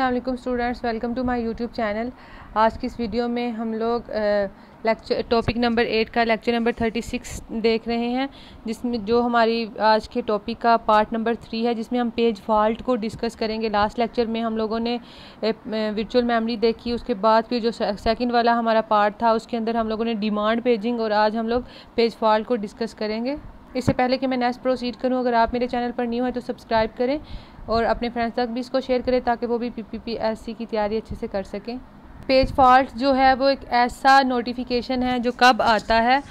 अस्सलाम वालेकुम students, welcome to my YouTube channel. आज की इस वीडियो में हम लोग टॉपिक नंबर 8 का लेक्चर नंबर 36 देख रहे हैं, जिसमें जो हमारी आज के टॉपिक का पार्ट नंबर 3 है, जिसमें हम पेज फॉल्ट को डिस्कस करेंगे। लास्ट लेक्चर में हम लोगों ने वर्चुअल मेमोरी देखी, उसके बाद फिर जो सेकंड वाला हमारा पार्ट था उसके अंदर हम लोगों ने डिमांड पेजिंग, और आज हम लोग पेज फॉल्ट को डिस्कस करेंगे। इससे पहले कि मैं नेक्स्ट प्रोसीड करूं, अगर आप मेरे चैनल पर न्यू है तो सब्सक्राइब करें और अपने फ्रेंड्स तक भी इसको शेयर करें ताकि वो भी PPPSC की तैयारी अच्छे से कर सकें। पेज फॉल्ट जो है वो एक ऐसा नोटिफिकेशन है जो कब आता है,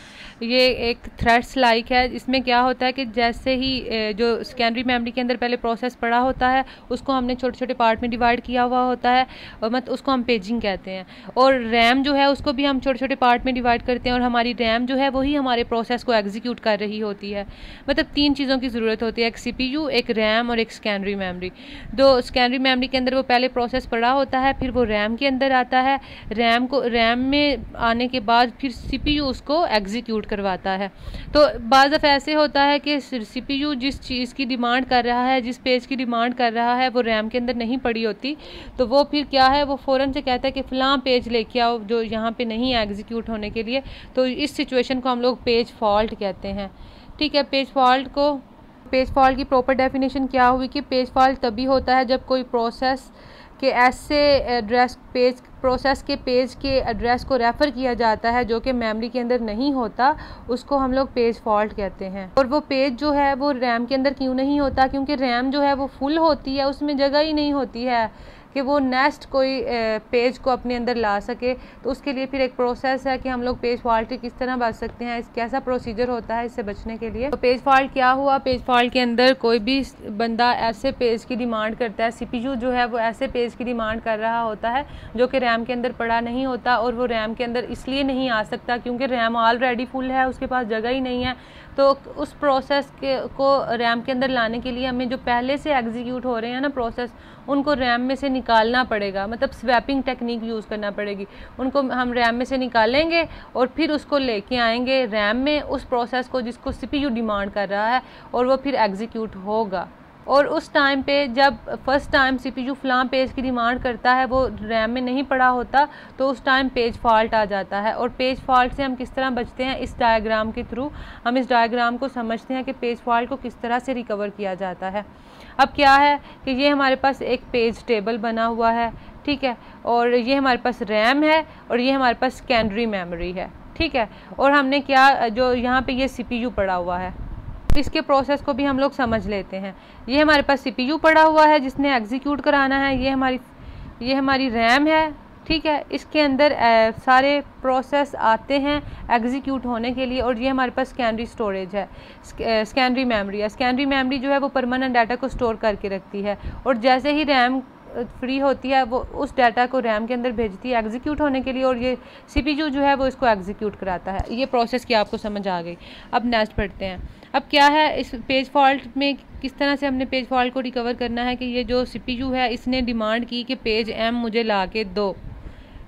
ये एक थ्रेड्स लाइक है। इसमें क्या होता है कि जैसे ही जो सेकेंडरी मेमोरी के अंदर पहले प्रोसेस पड़ा होता है उसको हमने छोटे छोटे पार्ट में डिवाइड किया हुआ होता है, और उसको हम पेजिंग कहते हैं। और रैम जो है उसको भी हम छोटे छोटे पार्ट में डिवाइड करते हैं, और हमारी रैम जो है वही हमारे प्रोसेस को एग्जीक्यूट कर रही होती है। मतलब 3 चीज़ों की ज़रूरत होती है, एक CPU, एक रैम और एक सेकेंडरी मेमोरी। दो सेकेंडरी मेमोरी के अंदर वो पहले प्रोसेस पड़ा होता है, फिर वो रैम के अंदर आता है। रैम में आने के बाद फिर CPU उसको एग्जीक्यूट करवाता है। तो बाज़ दफ़ा ऐसे होता है कि CPU जिस चीज़ की डिमांड कर रहा है, जिस पेज की डिमांड कर रहा है, वो रैम के अंदर नहीं पड़ी होती, तो वो फिर क्या है, वो फ़ौरन से कहता है कि फ़लाँ पेज लेके आओ जो यहाँ पे नहीं है एग्जीक्यूट होने के लिए। तो इस सिचुएशन को हम लोग पेज फॉल्ट कहते हैं। ठीक है, पेज फॉल्ट की प्रॉपर डेफिनेशन क्या हुई कि पेज फॉल्ट तभी होता है जब कोई प्रोसेस के पेज के एड्रेस को रेफ़र किया जाता है जो कि मेमोरी के अंदर नहीं होता, उसको हम लोग पेज फॉल्ट कहते हैं। और वो पेज जो है वो रैम के अंदर क्यों नहीं होता, क्योंकि रैम जो है वो फुल होती है, उसमें जगह ही नहीं होती है कि वो नेक्स्ट कोई पेज को अपने अंदर ला सके। तो उसके लिए फिर एक प्रोसेस है कि हम लोग पेज फॉल्ट से किस तरह बच सकते हैं, कैसा प्रोसीजर होता है इससे बचने के लिए। तो पेज फॉल्ट क्या हुआ, पेज फॉल्ट के अंदर कोई भी बंदा ऐसे पेज की डिमांड करता है, CPU जो है वो ऐसे पेज की डिमांड कर रहा होता है जो कि रैम के अंदर पड़ा नहीं होता, और वो रैम के अंदर इसलिए नहीं आ सकता क्योंकि रैम ऑलरेडी फुल है, उसके पास जगह ही नहीं है। तो उस प्रोसेस को रैम के अंदर लाने के लिए हमें जो पहले से एग्जीक्यूट हो रहे हैं ना प्रोसेस, उनको रैम में से निकालना पड़ेगा, मतलब स्वैपिंग टेक्निक यूज़ करना पड़ेगी। उनको हम रैम में से निकालेंगे और फिर उसको लेके आएंगे रैम में, उस प्रोसेस को जिसको CPU डिमांड कर रहा है, और वो फिर एग्जीक्यूट होगा। और उस टाइम पे जब फर्स्ट टाइम CPU फ़लाँ पेज की डिमांड करता है, वो रैम में नहीं पड़ा होता, तो उस टाइम पेज फॉल्ट आ जाता है। और पेज फॉल्ट से हम किस तरह बचते हैं, इस डायग्राम के थ्रू हम इस डायग्राम को समझते हैं कि पेज फॉल्ट को किस तरह से रिकवर किया जाता है। अब क्या है कि ये हमारे पास एक पेज टेबल बना हुआ है, ठीक है, और ये हमारे पास रैम है और ये हमारे पास सेकेंडरी मेमोरी है, ठीक है। और हमने क्या, जो यहाँ पे ये CPU पड़ा हुआ है, इसके प्रोसेस को भी हम लोग समझ लेते हैं। ये हमारे पास CPU पड़ा हुआ है जिसने एग्जीक्यूट कराना है, ये हमारी रैम है, ठीक है। इसके अंदर सारे प्रोसेस आते हैं एग्जीक्यूट होने के लिए, और ये हमारे पास सेकेंडरी स्टोरेज है, सेकेंडरी मेमोरी है। सेकेंडरी मेमोरी जो है वो परमानेंट डाटा को स्टोर करके रखती है, और जैसे ही रैम फ्री होती है वो उस डाटा को रैम के अंदर भेजती है एग्जीक्यूट होने के लिए, और ये CPU जो है वो इसको एग्जीक्यूट कराता है। ये प्रोसेस की आपको समझ आ गई। अब नेक्स्ट पढ़ते हैं। अब क्या है, इस पेज फॉल्ट में किस तरह से हमने पेज फॉल्ट को रिकवर करना है कि ये जो CPU है इसने डिमांड की कि पेज M मुझे ला के दो।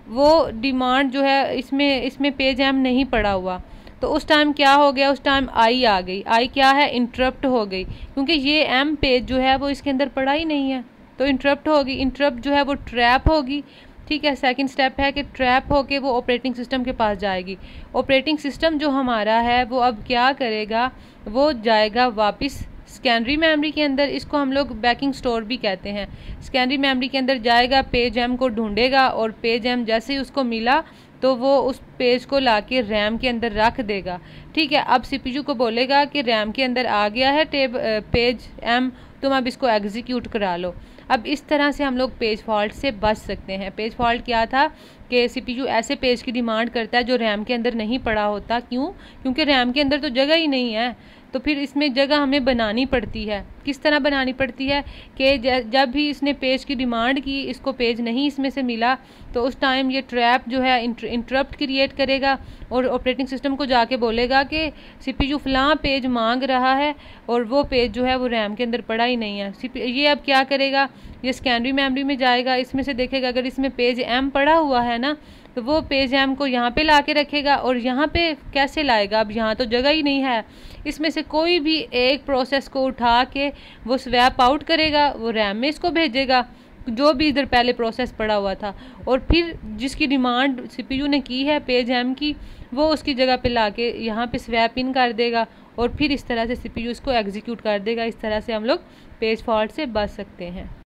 वो डिमांड जो है इसमें पेज M नहीं पड़ा हुआ, तो उस टाइम क्या हो गया, उस टाइम I आ गई। I क्या है, इंटरप्ट हो गई, क्योंकि ये M पेज जो है वो इसके अंदर पड़ा ही नहीं है, तो इंटरप्ट होगी। इंटरप्ट जो है वो ट्रैप होगी, ठीक है। सेकंड स्टेप है कि ट्रैप होके वो ऑपरेटिंग सिस्टम के पास जाएगी। ऑपरेटिंग सिस्टम जो हमारा है वो अब क्या करेगा, वो जाएगा वापस सेकेंडरी मेमोरी के अंदर, इसको हम लोग बैकिंग स्टोर भी कहते हैं। सेकेंडरी मेमोरी के अंदर जाएगा, पेज M को ढूंढेगा, और पेज M जैसे ही उसको मिला तो वो उस पेज को लाके रैम के अंदर रख देगा, ठीक है। अब CPU को बोलेगा कि रैम के अंदर आ गया है पेज M, तुम अब इसको एग्जीक्यूट करा लो। अब इस तरह से हम लोग पेज फॉल्ट से बच सकते हैं। पेज फॉल्ट क्या था कि CPU ऐसे पेज की डिमांड करता है जो रैम के अंदर नहीं पड़ा होता। क्यों? क्योंकि रैम के अंदर तो जगह ही नहीं है, तो फिर इसमें जगह हमें बनानी पड़ती है। किस तरह बनानी पड़ती है कि जब भी इसने पेज की डिमांड की, इसको पेज नहीं इसमें से मिला, तो उस टाइम ये ट्रैप जो है इंटरप्ट क्रिएट करेगा, और ऑपरेटिंग सिस्टम को जाके बोलेगा कि CPU फ़लाँ पेज मांग रहा है, और वो पेज जो है वो रैम के अंदर पड़ा ही नहीं है। ये अब क्या करेगा, ये सेकेंडरी मेमोरी में जाएगा, इसमें से देखेगा अगर इसमें पेज M पड़ा हुआ है ना, तो वो पेज M को यहाँ पे ला के रखेगा। और यहाँ पे कैसे लाएगा, अब यहाँ तो जगह ही नहीं है। इसमें से कोई भी एक प्रोसेस को उठा के वो स्वैप आउट करेगा, वो रैम में इसको भेजेगा, जो भी इधर पहले प्रोसेस पड़ा हुआ था, और फिर जिसकी डिमांड CPU ने की है पेज M की, वो उसकी जगह पे लाके यहाँ पे स्वैप इन कर देगा और फिर इस तरह से CPU इसको एग्जीक्यूट कर देगा। इस तरह से हम लोग पेज फॉल्ट से बच सकते हैं।